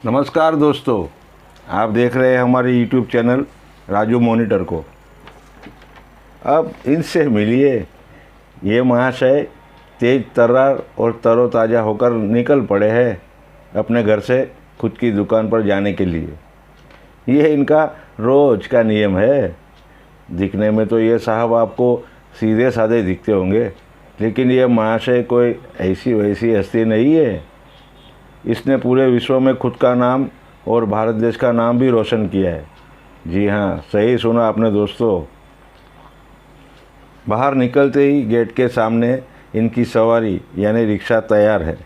नमस्कार दोस्तों, आप देख रहे हैं हमारे YouTube चैनल राजू मॉनिटर को। अब इनसे मिलिए। ये महाशय तेज तर्रार और तरोताज़ा होकर निकल पड़े हैं अपने घर से खुद की दुकान पर जाने के लिए। ये इनका रोज़ का नियम है। दिखने में तो ये साहब आपको सीधे साधे दिखते होंगे, लेकिन ये महाशय कोई ऐसी वैसी हस्ती नहीं है। इसने पूरे विश्व में खुद का नाम और भारत देश का नाम भी रोशन किया है। जी हाँ, सही सुना आपने दोस्तों। बाहर निकलते ही गेट के सामने इनकी सवारी यानी रिक्शा तैयार है।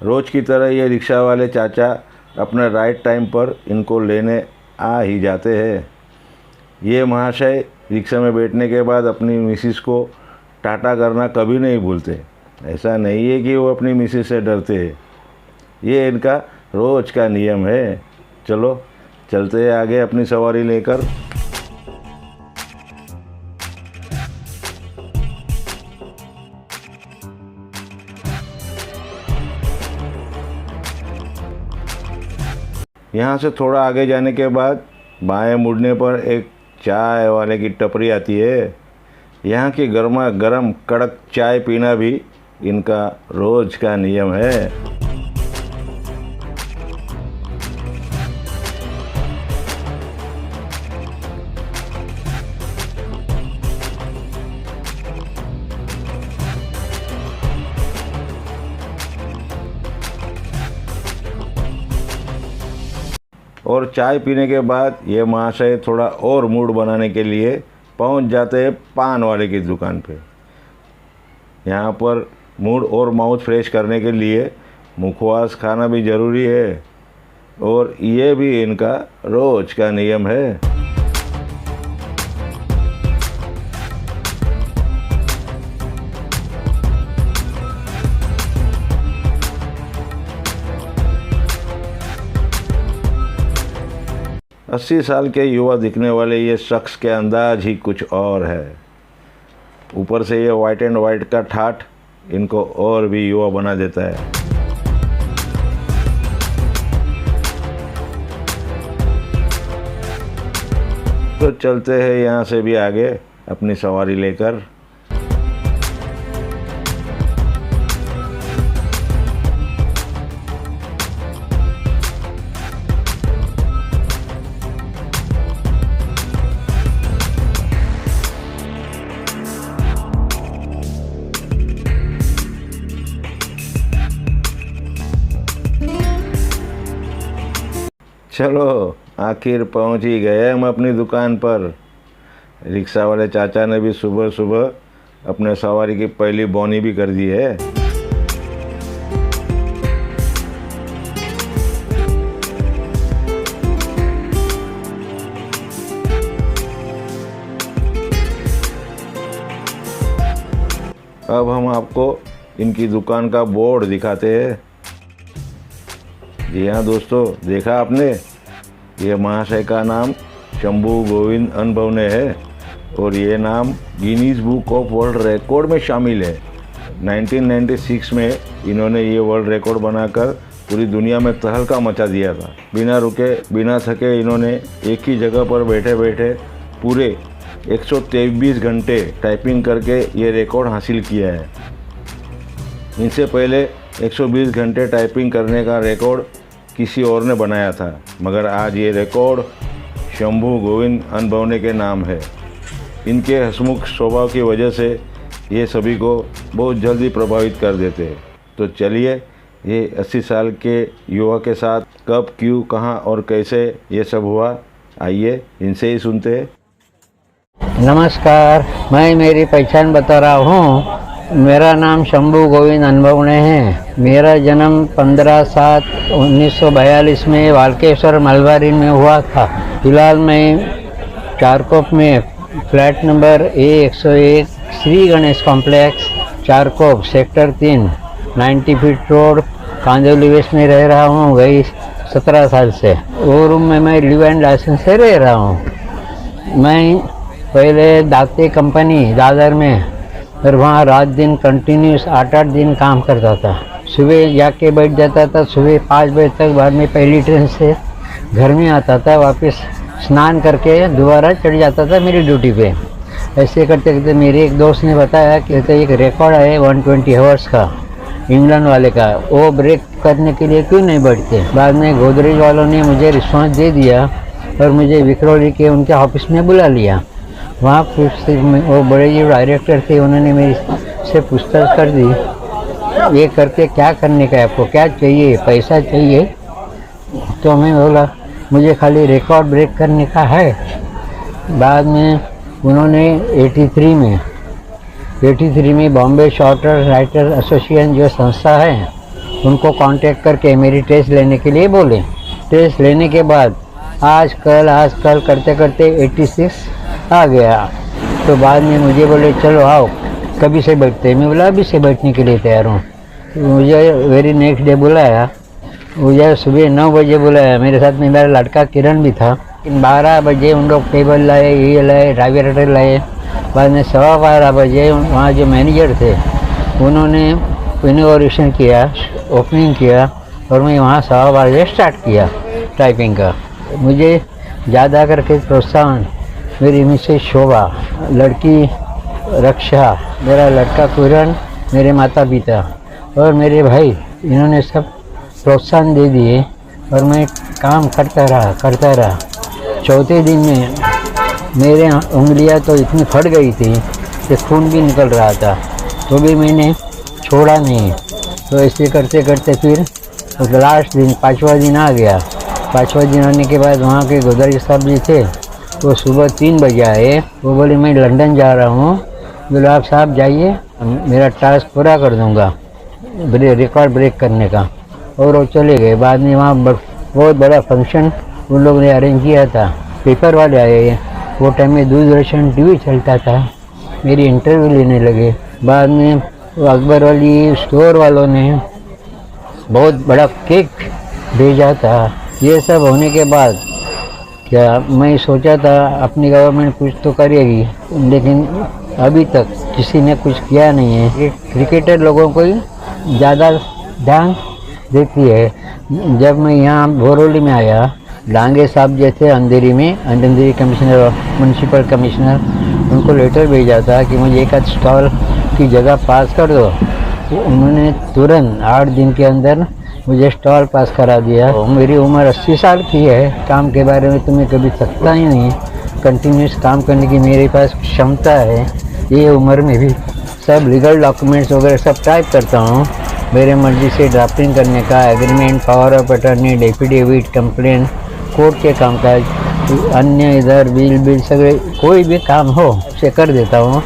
रोज़ की तरह ये रिक्शा वाले चाचा अपने राइट टाइम पर इनको लेने आ ही जाते हैं। ये महाशय रिक्शा में बैठने के बाद अपनी मिसिस को टाटा करना कभी नहीं भूलते। ऐसा नहीं है कि वो अपनी मिसिस से डरते हैं, ये इनका रोज़ का नियम है। चलो चलते हैं आगे अपनी सवारी लेकर। यहाँ से थोड़ा आगे जाने के बाद बाएं मुड़ने पर एक चाय वाले की टपरी आती है। यहाँ की गर्मा गर्म कड़क चाय पीना भी इनका रोज़ का नियम है। और चाय पीने के बाद ये महाशय थोड़ा और मूड बनाने के लिए पहुंच जाते हैं पान वाले की दुकान पे। यहाँ पर मूड और माउथ फ्रेश करने के लिए मुखवास खाना भी ज़रूरी है, और ये भी इनका रोज़ का नियम है। 80 साल के युवा दिखने वाले ये शख्स के अंदाज ही कुछ और है। ऊपर से ये वाइट एंड वाइट का ठाठ इनको और भी युवा बना देता है। तो चलते हैं यहाँ से भी आगे अपनी सवारी लेकर। चलो आखिर पहुंच ही गए हम अपनी दुकान पर। रिक्शा वाले चाचा ने भी सुबह सुबह अपने सवारी की पहली बोनी भी कर दी है। अब हम आपको इनकी दुकान का बोर्ड दिखाते हैं। जी हाँ दोस्तों, देखा आपने, ये महाशय का नाम शंभू गोविंद अनबवने है और ये नाम Guinness book of world record में शामिल है। 1996 में इन्होंने ये वर्ल्ड रिकॉर्ड बनाकर पूरी दुनिया में तहलका मचा दिया था। बिना रुके बिना थके इन्होंने एक ही जगह पर बैठे बैठे पूरे 123 घंटे टाइपिंग करके ये रिकॉर्ड हासिल किया है। इनसे पहले 120 घंटे टाइपिंग करने का रिकॉर्ड किसी और ने बनाया था, मगर आज ये रिकॉर्ड शंभू गोविंद अनबवने के नाम है। इनके हंसमुख स्वभाव की वजह से ये सभी को बहुत जल्दी प्रभावित कर देते हैं। तो चलिए ये 80 साल के युवा के साथ कब, क्यों, कहाँ और कैसे ये सब हुआ, आइए इनसे ही सुनते हैं। नमस्कार, मैं मेरी पहचान बता रहा हूँ। मेरा नाम शंभू गोविंद अनबवने है। मेरा जन्म 15/7/1942 में वालकेश्वर मलबारी में हुआ था। फिलहाल मैं चारकोप में flat number A101 Shri Ganesh complex, Charkop, sector 3, 90 feet road, Kandivali west में रह रहा हूँ गई 17 साल से। वो रूम में मैं लिव एंड लाइसेंस से रह रहा हूँ। मैं पहले दाते कंपनी दादर में और वहाँ रात दिन कंटिन्यूस 8-8 दिन काम करता था। सुबह जाके बैठ जाता था, सुबह 5 बजे तक, बाद में पहली ट्रेन से घर में आता था, वापस स्नान करके दोबारा चढ़ जाता था मेरी ड्यूटी पे। ऐसे करते करते मेरे एक दोस्त ने बताया कि तो एक रिकॉर्ड है 120 आवर्स का इंग्लैंड वाले का, वो ब्रेक करने के लिए क्यों नहीं बैठते। बाद में गोदरेज वालों ने मुझे रिस्पॉन्स दे दिया और मुझे विक्रोली के उनके ऑफिस में बुला लिया। वहाँ वो बड़े जो डायरेक्टर थे उन्होंने मेरी से पूछताछ कर दी, ये करके क्या करने का है, आपको क्या चाहिए, पैसा चाहिए। तो मैं बोला मुझे खाली रिकॉर्ड ब्रेक करने का है। बाद में उन्होंने 83 में बॉम्बे शॉर्टर राइटर एसोसिएशन जो संस्था है उनको कांटेक्ट करके मेरी टेस्ट लेने के लिए बोले। टेस्ट लेने के बाद आज कल करते करते 86 आ गया। तो बाद में मुझे बोले चलो आओ कभी से बैठते। मैं बोला अभी से बैठने के लिए तैयार हूँ। मुझे वेरी नेक्स्ट डे बुलाया, मुझे सुबह 9 बजे बुलाया। मेरे साथ में मेरा लड़का किरण भी था। 12 बजे उन लोग टेबल लाए, ये लाए, डाइवेटर लाए। बाद में 12:15 बजे वहाँ जो मैनेजर थे उन्होंने इनॉग्रेशन किया, ओपनिंग किया और मैं वहाँ 12:15 बजे स्टार्ट किया टाइपिंग का। मुझे ज़्यादा करके प्रोत्साहन मेरी मिसेज शोभा, लड़की रक्षा, मेरा लड़का किरण, मेरे माता पिता और मेरे भाई, इन्होंने सब प्रोत्साहन दे दिए और मैं काम करता रहा। चौथे दिन में मेरे उंगलियां तो इतनी फट गई थी कि खून भी निकल रहा था, तो भी मैंने छोड़ा नहीं। तो ऐसे करते करते फिर लास्ट दिन 5वां दिन आ गया। 5वां दिन आने के बाद वहाँ के गोदरेज साहब जी थे, वो सुबह 3 बजे आए। वो बोले मैं लंदन जा रहा हूँ। बोले आप साहब जाइए, मेरा टास्क पूरा कर दूँगा रिकॉर्ड ब्रेक करने का। और वो चले गए। बाद में वहाँ बहुत बड़ा फंक्शन उन लोगों ने अरेंज किया था। पेपर वाले आए, वो टाइम में दूरदर्शन टीवी चलता था, मेरी इंटरव्यू लेने लगे। बाद में वो अकबर वाली स्टोर वालों ने बहुत बड़ा केक भेजा था। ये सब होने के बाद क्या मैं सोचा था अपनी गवर्नमेंट कुछ तो करेगी, लेकिन अभी तक किसी ने कुछ किया नहीं है। ये क्रिकेटर लोगों को ही ज़्यादा ध्यान देती है। जब मैं यहाँ भोरोली में आया, डांगे साहब जैसे अंधेरी कमिश्नर, म्यूनसिपल कमिश्नर, उनको लेटर भेजा था कि मुझे एक आध स्टॉल की जगह पास कर दो। उन्होंने तुरंत 8 दिन के अंदर मुझे स्टॉल पास करा दिया। मेरी उम्र 80 साल की है। काम के बारे में तो मैं कभी थकता ही नहीं, कंटिन्यूस काम करने की मेरे पास क्षमता है। ये उम्र में भी सब लीगल डॉक्यूमेंट्स वगैरह सब टाइप करता हूँ। मेरे मर्जी से ड्राफ्टिंग करने का, agreement, power of attorney, affidavit, complaint, court के कामकाज, अन्य इधर बिल सगळे कोई भी काम हो उसे कर देता हूँ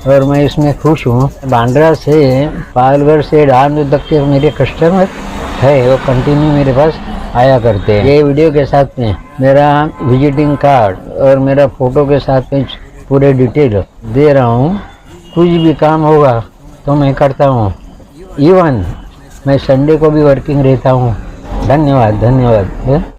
और मैं इसमें खुश हूँ। बांद्रा से पालगढ़ से डांग तक के मेरे कस्टमर है, वो कंटिन्यू मेरे पास आया करते हैं। ये वीडियो के साथ में मेरा विजिटिंग कार्ड और मेरा फ़ोटो के साथ में पूरे डिटेल दे रहा हूँ। कुछ भी काम होगा तो मैं करता हूँ। इवन मैं संडे को भी वर्किंग रहता हूँ। धन्यवाद।